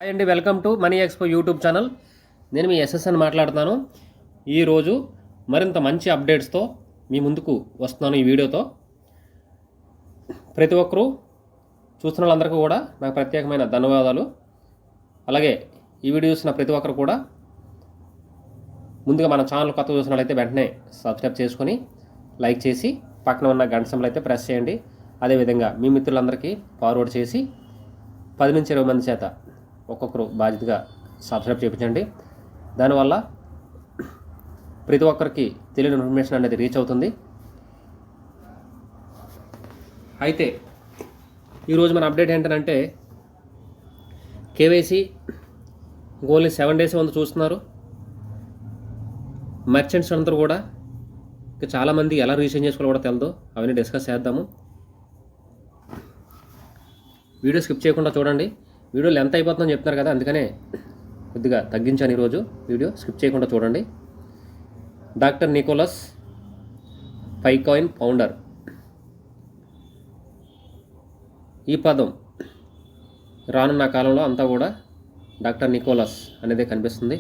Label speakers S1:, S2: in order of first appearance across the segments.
S1: Hi అండి, welcome to money expo YouTube channel. నేను మీ SSN మాట్లాడుతున్నాను. ఈరోజు మరింత మంచి అప్డేట్స్తో మీ ముందుకు వస్తున్నాను. ఈ వీడియోతో ప్రతి ఒక్కరూ చూస్తున్న వాళ్ళందరికీ కూడా నాకు ప్రత్యేకమైన ధన్యవాదాలు. అలాగే ఈ వీడియో చూసిన ప్రతి ఒక్కరు కూడా ముందుగా మన ఛానల్ కొత్త చూసినట్లయితే వెంటనే సబ్స్క్రైబ్ చేసుకొని లైక్ చేసి పక్కన ఉన్న గంట సింబల్ అయితే ప్రెస్ చేయండి. అదేవిధంగా మీ మిత్రులందరికీ ఫార్వర్డ్ చేసి 10 నుంచి 20 మంది చేత ఒక్కొక్కరు బాధ్యతగా సబ్స్క్రైబ్ చేయించండి. దానివల్ల ప్రతి ఒక్కరికి తెలియని ఇన్ఫర్మేషన్ అనేది రీచ్ అవుతుంది. అయితే ఈరోజు మన అప్డేట్ ఏంటంటే కేవైసీ ఓన్లీ 7 డేస్ ఉంది చూస్తున్నారు. మర్చెంట్స్ అందరూ కూడా ఇంకా చాలామంది ఎలా రిజిస్ట్రేషన్ చేసుకోవాలో కూడా తెలియదు. అవన్నీ డిస్కస్ చేద్దాము. వీడియో స్కిప్ చేయకుండా చూడండి. వీడియో లెంత్ అయిపోతుందని చెప్తున్నారు కదా, అందుకనే కొద్దిగా తగ్గించాను ఈరోజు. వీడియో స్కిప్ చేయకుండా చూడండి. డాక్టర్ నికోలస్ పైకాయిన్ ఫౌండర్, ఈ పదం రానున్న కాలంలో అంతా కూడా డాక్టర్ నికోలస్ అనేదే కనిపిస్తుంది.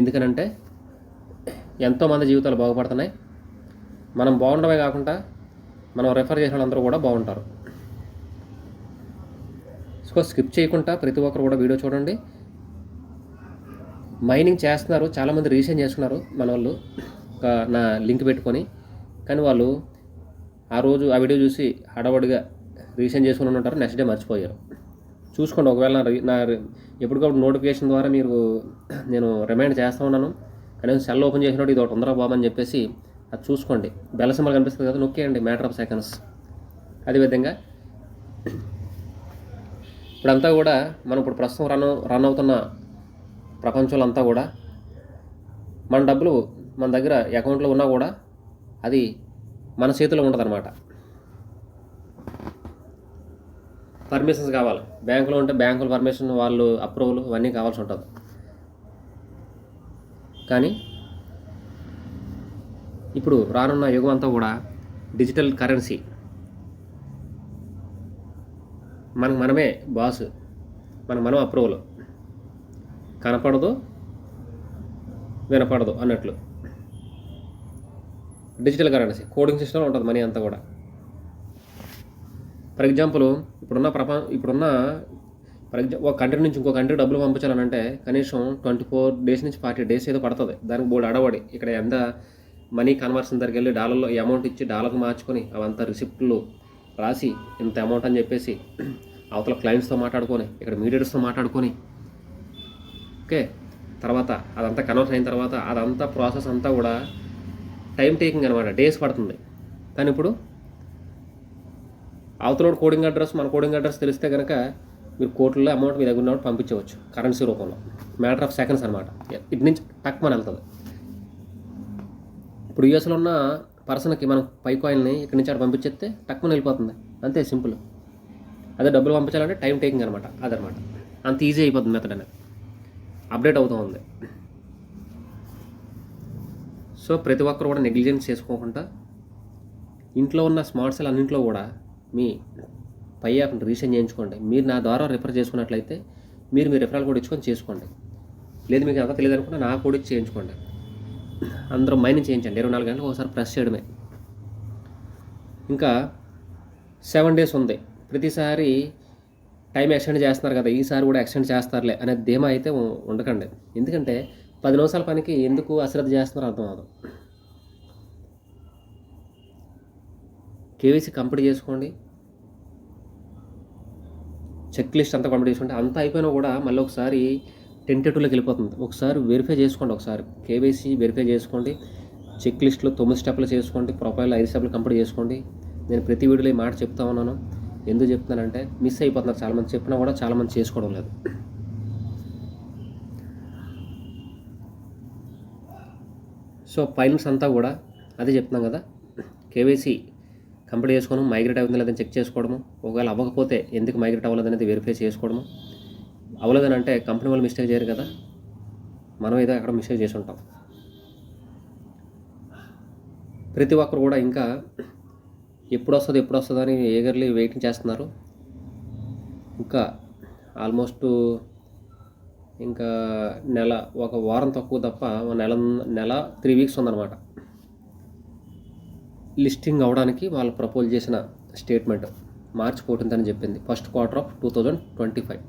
S1: ఎందుకనంటే ఎంతోమంది జీవితాలు బాగుపడుతున్నాయి. మనం బాగుండమే కాకుండా మనం రెఫర్ చేసిన వాళ్ళందరూ కూడా బాగుంటారు. సో స్కిప్ చేయకుండా ప్రతి ఒక్కరు కూడా వీడియో చూడండి. మైనింగ్ చేస్తున్నారు, చాలామంది రీసెంట్ చేసుకున్నారు మన వాళ్ళు నా లింక్ పెట్టుకొని. కానీ వాళ్ళు ఆ రోజు ఆ వీడియో చూసి హడావడిగా రీసెంట్ చేసుకుని ఉంటారు, నెక్స్ట్ డే మర్చిపోయారు. చూసుకోండి. ఒకవేళ నా ఎప్పటికప్పుడు నోటిఫికేషన్ ద్వారా మీరు నేను రిమైండ్ చేస్తూ ఉన్నాను. కనీసం సెల్ ఓపెన్ చేసినప్పుడు ఇది ఒకటి ఉందరా బాబు అని చెప్పేసి అది చూసుకోండి. బెల్ సింబల్ కనిపిస్తుంది కదా, నొక్కేయండి. Matter of seconds. అదేవిధంగా ఇప్పుడంతా కూడా మనం ఇప్పుడు ప్రస్తుతం రన్ అవుతున్న ప్రపంచంలో అంతా కూడా మన డబ్బులు మన దగ్గర అకౌంట్లో ఉన్నా కూడా అది మన చేతిలో ఉండదన్నమాట. పర్మిషన్స్ కావాలి. బ్యాంకులో ఉంటే బ్యాంకుల పర్మిషన్, వాళ్ళు అప్రూవల్ ఇవన్నీ కావాల్సి ఉంటుంది. కానీ ఇప్పుడు రానున్న యుగం అంతా కూడా డిజిటల్ కరెన్సీ. మనకు మనమే బాస్, మనం అప్రూవల్. కనపడదు వినపడదు అన్నట్లు డిజిటల్ కరెన్సీ కోడింగ్ సిస్టమ్ ఉంటుంది మనీ అంతా కూడా. ఫర్ ఎగ్జాంపుల్ ఇప్పుడున్న ఒక కంట్రీ నుంచి ఇంకో కంట్రీ డబ్బులు పంపించాలనంటే కనీసం 24 డేస్ నుంచి 40 డేస్ ఏదో పడుతుంది. దానికి బోర్డు అడవడి ఇక్కడ ఎంత మనీ కన్వర్షన్ దగ్గరికి వెళ్ళి డాలర్లో అమౌంట్ ఇచ్చి డాలర్కి మార్చుకొని అవంతా రిసిప్ట్లు రాసి ఇంత అమౌంట్ అని చెప్పేసి అవతల క్లయింట్స్తో మాట్లాడుకొని ఇక్కడ మీడియేటర్స్తో మాట్లాడుకొని ఓకే, తర్వాత అదంతా కన్వర్ట్ అయిన తర్వాత అదంతా ప్రాసెస్ అంతా కూడా టైం టేకింగ్ అనమాట, డేస్ పడుతుంది. కానీ ఇప్పుడు అవతలోడు కోడింగ్ అడ్రస్ మన కోడింగ్ అడ్రస్ తెలిస్తే కనుక మీరు కోట్లలో అమౌంట్ మీ దగ్గర ఉన్నప్పుడు పంపించవచ్చు కరెన్సీ రూపంలో. మ్యాటర్ ఆఫ్ సెకండ్స్ అనమాట. ఇటు నుంచి టక్ మన వెళ్తుంది. ఇప్పుడు యూఎస్లో ఉన్న పర్సన్కి మనం పైకాయిల్ని ఇక్కడి నుంచి అక్కడ పంపించేస్తే టక్కున వెళ్ళిపోతుంది. అంతే సింపుల్. అదే డబ్బులు పంపించాలంటే టైం టేకింగ్ అనమాట. అదనమాట. అంత ఈజీ అయిపోతుంది మెథడ్ అనేది. అప్డేట్ అవుతూ ఉంది. సో ప్రతి ఒక్కరు కూడా నెగ్లిజెన్స్ చేసుకోకుండా ఇంట్లో ఉన్న స్మార్ట్ సెల్ అన్నింటిలో కూడా మీ పై యాప్ని రీసెంట్ చేయించుకోండి. మీరు నా ద్వారా రిఫర్ చేసుకున్నట్లయితే మీరు మీ రిఫరల్ కోడ్ ఇచ్చుకొని చేసుకోండి. లేదు మీకు అంతా తెలియదు అనుకుంటే నా కోడ్ ఇచ్చి చేయించుకోండి. అందరూ మైనింగ్ చేయించండి. 24 గంటలకు ఒకసారి ప్రెస్ చేయడమే. ఇంకా 7 డేస్ ఉంది. ప్రతిసారి టైం ఎక్స్టెండ్ చేస్తున్నారు కదా, ఈసారి కూడా ఎక్స్టెండ్ చేస్తారులే అనే ధీమా అయితే ఉండకండి. ఎందుకంటే 10 నిమిషాల పనికి ఎందుకు అశ్రద్ధ చేస్తున్నారో అర్థం అవ్వదు. కేవైసీ కంప్లీట్ చేసుకోండి. చెక్ లిస్ట్ అంతా కంప్లీట్ చేసుకుంటే అంతా అయిపోయినా కూడా మళ్ళీ ఒకసారి టెంటేటివ్లోకి వెళ్ళిపోతుంది. ఒకసారి వెరిఫై చేసుకోండి. ఒకసారి కేవైసీ వెరిఫై చేసుకోండి. చెక్ లిస్ట్లో 9 స్టెప్లు చేసుకోండి. ప్రొఫైల్ 5 స్టెప్లు కంప్లీట్ చేసుకోండి. నేను ప్రతి వీడియోలో ఈ మాట చెప్తా ఉన్నాను. ఎందుకు చెప్తున్నానంటే మిస్ అయిపోతున్నారు చాలామంది. చెప్పినా కూడా చాలామంది చేసుకోవడం లేదు. సో ఫైనల్స్ అంతా కూడా అదే చెప్తున్నాం కదా, కేవైసీ కంప్లీట్ చేసుకోవడం, మైగ్రేట్ అవుతుంది లేదని చెక్ చేసుకోవడము. ఒకవేళ అవ్వకపోతే ఎందుకు మైగ్రేట్ అవ్వలేదు అనేది వెరిఫై చేసుకోవడము. అవ్వలేదని అంటే కంపెనీ వాళ్ళు మిస్టేక్ చేయరు కదా, మనం ఏదో అక్కడ మిస్టేక్ చేసి ఉంటాం. ప్రతి ఒక్కరు కూడా ఇంకా ఎప్పుడు వస్తుంది అని ఏగర్లీ వెయిటింగ్ చేస్తున్నారు. ఇంకా ఆల్మోస్ట్ ఇంకా ఒక వారం తక్కువ తప్ప నెల 3 వీక్స్ ఉందన్నమాట లిస్టింగ్ అవ్వడానికి వాళ్ళు ప్రపోజ్ చేసిన స్టేట్మెంట్ మార్చ్ 14 అని చెప్పింది, ఫస్ట్ క్వార్టర్ ఆఫ్ 2025.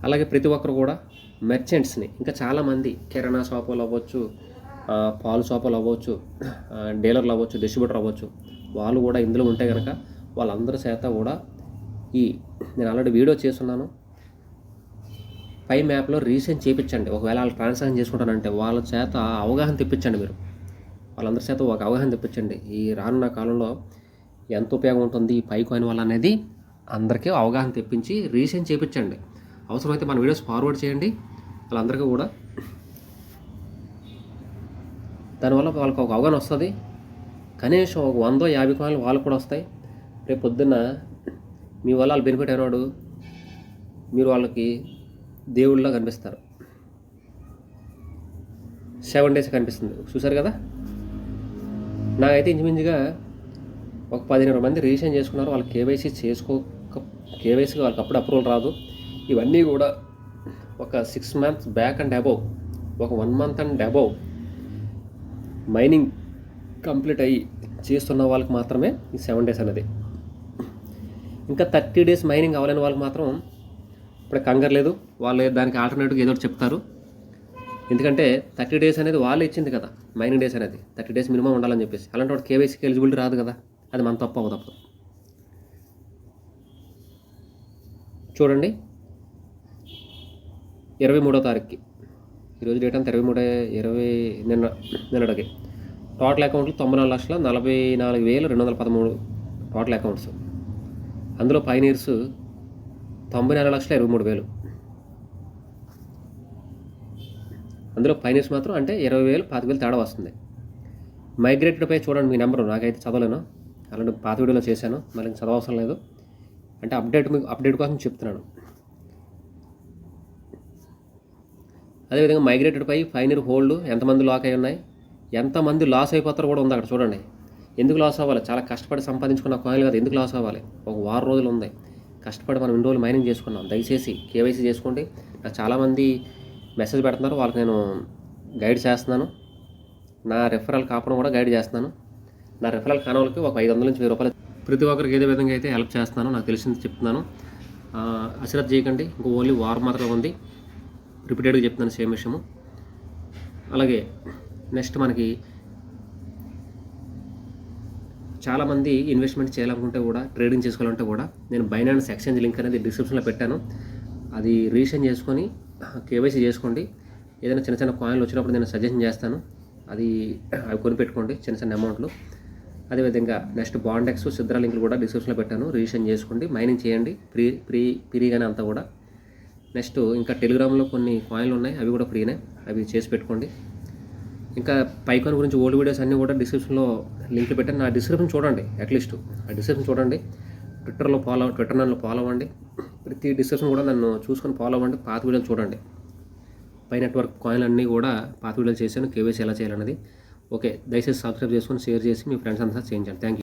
S1: అలాగే ప్రతి ఒక్కరు కూడా మెర్చెంట్స్ని, ఇంకా చాలామంది కిరాణా షాపులు అవ్వచ్చు, పాలు షాపులు అవ్వచ్చు, డీలర్లు అవ్వచ్చు, డిస్ట్రిబ్యూటర్ అవ్వచ్చు, వాళ్ళు కూడా ఇందులో ఉంటే కనుక వాళ్ళందరి చేత కూడా నేను ఆల్రెడీ వీడియో చేస్తున్నాను, పై మ్యాప్లో రీసెంట్ చేయించండి. ఒకవేళ వాళ్ళు ట్రాన్సాక్షన్ చేసుకుంటానంటే వాళ్ళ చేత అవగాహన తెప్పించండి. మీరు వాళ్ళందరి చేత ఒక అవగాహన తెప్పించండి. ఈ రానున్న కాలంలో ఎంత ఉపయోగం ఉంటుంది ఈ పై కాయిన్ వల్ల అనేది అందరికీ అవగాహన తెప్పించి రీసెంట్ చేయించండి. అవసరమైతే మన వీడియోస్ ఫార్వర్డ్ చేయండి వాళ్ళందరికీ కూడా. దానివల్ల వాళ్ళకి ఒక అవగాహన వస్తుంది. కనీసం ఒక 150 కాయిన్లు వాళ్ళకు కూడా వస్తాయి. రేపు పొద్దున్న మీ వల్ల వాళ్ళు బెనిఫిట్ అయినాడు, మీరు వాళ్ళకి దేవుళ్ళలా కనిపిస్తారు. 7 days కనిపిస్తుంది, చూసారు కదా. నాకైతే ఇంచుమించుగా ఒక 15 మంది రిజిస్ట్రేషన్ చేసుకున్నారు. వాళ్ళు కేవైసీ కేవైసీ వాళ్ళకి అప్పుడు అప్రూవల్ రాదు. ఇవన్నీ కూడా ఒక 6 months బ్యాక్ అండ్ అబౌవ్, ఒక 1 month and above mining complete అయ్యి చేస్తున్న వాళ్ళకి మాత్రమే ఈ 7 days అనేది. ఇంకా 30 days మైనింగ్ అవ్వలేని వాళ్ళకి మాత్రం ఇప్పుడు కంగారు లేదు, వాళ్ళు దానికి ఆల్టర్నేటివ్గా ఏదో ఒకటి చెప్తారు. ఎందుకంటే 30 days అనేది వాళ్ళు ఇచ్చింది కదా, మైనింగ్ డేస్ అనేది 30 days మినిమం ఉండాలని చెప్పేసి. అలాంటి వాడు కేవైసీకి ఎలిజిబిలిటీ రాదు కదా, అది మన తప్పు అవ్వదు. చూడండి 23వ తారీఖుకి, ఈరోజు డేట్ అంతా 23 నిన్నటికి టోటల్ అకౌంట్లు 94,44,213 టోటల్ అకౌంట్స్. అందులో పైనీర్స్ 94,23,000. అందులో పైనీర్స్ మాత్రం అంటే 20,000 25,000 తేడా వస్తుంది. మైగ్రేటెడ్పై చూడండి, మీ నెంబరు నాకైతే చదవలేను, అలాంటి పాత వీడియోలో చేశాను, మళ్ళీ చదవవసరం లేదు. అంటే అప్డేట్ కోసం చెప్తున్నాను. అదేవిధంగా మైగ్రేటెడ్పై పైనీర్ హోల్డ్ ఎంతమంది లాక్ అయి ఉన్నాయి, ఎంతమంది లాస్ అయిపోతారో కూడా ఉంది అక్కడ చూడండి. ఎందుకు లాస్ అవ్వాలి? చాలా కష్టపడి సంపాదించుకున్న కాయిన్లు కదా, ఎందుకు లాస్ అవ్వాలి? ఒక వారం రోజులు ఉంది, కష్టపడి మనం 2 రోజులు మైనింగ్ చేసుకున్నాం. దయచేసి కేవైసీ చేసుకోండి. నాకు చాలామంది మెసేజ్ పెడుతున్నారు, వాళ్ళకి నేను గైడ్ చేస్తున్నాను. నా రెఫరల్ కాకుండా కూడా గైడ్ చేస్తున్నాను. నా రెఫరల్ కాని వాళ్ళకి ఒక 500 నుంచి 1000 రూపాయలు ప్రతి ఒక్కరికి ఏదో విధంగా అయితే హెల్ప్ చేస్తున్నాను, నాకు తెలిసింది చెప్తున్నాను. అశ్రద్ధ చేయకండి. ఇంకో ఓన్లీ వారం మాత్రమే ఉంది, రిపీటెడ్గా చెప్తున్నాను సేమ్ విషయము. అలాగే నెక్స్ట్ మనకి చాలామంది ఇన్వెస్ట్మెంట్ చేయాలనుకుంటే కూడా, ట్రేడింగ్ చేసుకోవాలంటే కూడా, నేను బైనాన్స్ ఎక్స్చేంజ్ లింక్ అనేది డిస్క్రిప్షన్లో పెట్టాను. అది రిజిస్టర్ చేసుకొని కేవైసీ చేసుకోండి. ఏదైనా చిన్న చిన్న కాయిన్లు వచ్చినప్పుడు నేను సజెషన్ చేస్తాను, అవి కొనిపెట్టుకోండి చిన్న అమౌంట్లు. అదేవిధంగా నెక్స్ట్ బాండెక్స్, సిద్రా లింకులు కూడా డిస్క్రిప్షన్లో పెట్టాను, రిజిస్టర్ చేసుకోండి, మైనింగ్ చేయండి ఫ్రీగానే అంతా కూడా. నెక్స్ట్ ఇంకా టెలిగ్రామ్లో కొన్ని కాయిన్లు ఉన్నాయి, అవి కూడా ఫ్రీనే, అవి చేసి పెట్టుకోండి. ఇంకా పైకాన్ గురించి ఓల్డ్ వీడియోస్ అన్నీ కూడా డిస్క్రిప్షన్లో లింక్లు పెట్టాను. నా డిస్క్రిప్షన్ చూడండి, అట్లీస్ట్ ఆ డిస్క్రిప్షన్ చూడండి. ట్విట్టర్ నన్ను ఫాలో అవ్వండి. ప్రతి డిస్క్రిప్షన్ కూడా నన్ను చూసుకొని ఫాలో అవ్వండి. పాత వీడియోలు చూడండి. పై నెట్వర్క్ కాయిన్లు అన్నీ కూడా పాత వీడియోలు చేశాను, కేవైసీ ఎలా చేయాలన్నది. ఓకే, దయచేసి సబ్స్క్రైబ్ చేసుకొని షేర్ చేసి మీ ఫ్రెండ్స్ అంతా చేయించండి. Thank you.